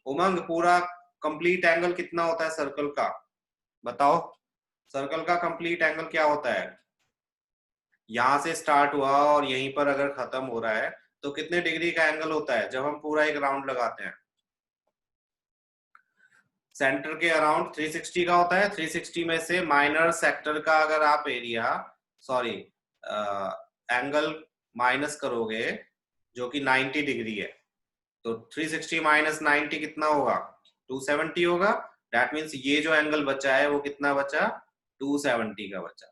[SPEAKER 1] उमंग पूरा कंप्लीट एंगल कितना होता है सर्कल का, बताओ सर्कल का कंप्लीट एंगल क्या होता है? यहां से स्टार्ट हुआ और यहीं पर अगर खत्म हो रहा है तो कितने डिग्री का एंगल होता है जब हम पूरा एक राउंड लगाते हैं? सेंटर के अराउंड 360 का होता है, 360 में से माइनर सेक्टर का अगर आप एरिया सॉरी एंगल माइनस करोगे जो कि 90 डिग्री है, तो 360 माइनस 90 कितना होगा? 270 होगा। दैट मीन्स ये जो एंगल बचा है वो कितना बचा? 270 का बचा।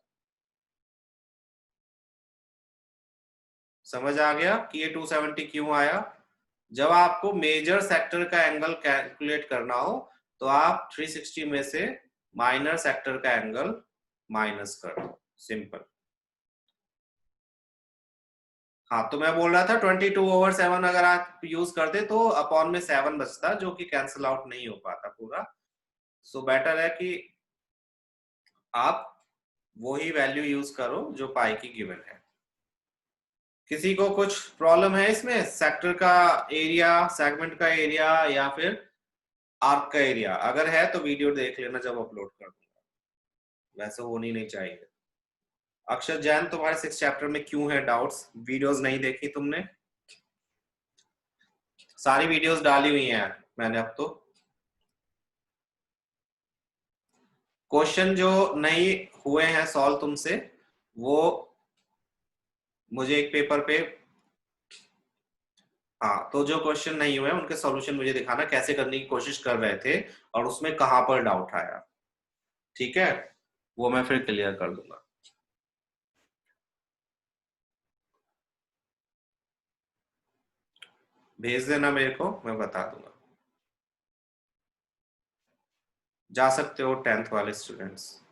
[SPEAKER 1] समझ आ गया कि ये 270 क्यों आया? जब आपको मेजर सेक्टर का एंगल कैलकुलेट करना हो तो आप 360 में से माइनर सेक्टर का एंगल माइनस कर दो, सिंपल। हाँ तो मैं बोल रहा था 22/7 अगर आप यूज करते तो अपॉन में 7 बचता जो कि कैंसिल आउट नहीं हो पाता पूरा। सो बेटर है कि आप वही वैल्यू यूज करो जो पाई की गिवन है। किसी को कुछ प्रॉब्लम है इसमें? सेक्टर का एरिया, सेगमेंट का एरिया या फिर आर्क का एरिया अगर है तो वीडियो देख लेना जब अपलोड कर दूंगा, वैसे होनी नहीं चाहिए। अक्षर जैन तुम्हारे 6 चैप्टर में क्यों है डाउट्स? वीडियोस नहीं देखी तुमने? सारी वीडियोस डाली हुई हैं मैंने अब तो। क्वेश्चन जो नहीं हुए हैं सॉल्व तुमसे वो मुझे एक पेपर पे, हाँ तो जो क्वेश्चन नहीं हुए उनके सॉल्यूशन मुझे दिखाना कैसे करने की कोशिश कर रहे थे और उसमें कहां पर डाउट आया, ठीक है? वो मैं फिर क्लियर कर दूंगा। भेज देना मेरे को, मैं बता दूंगा। जा सकते हो 10th वाले स्टूडेंट्स।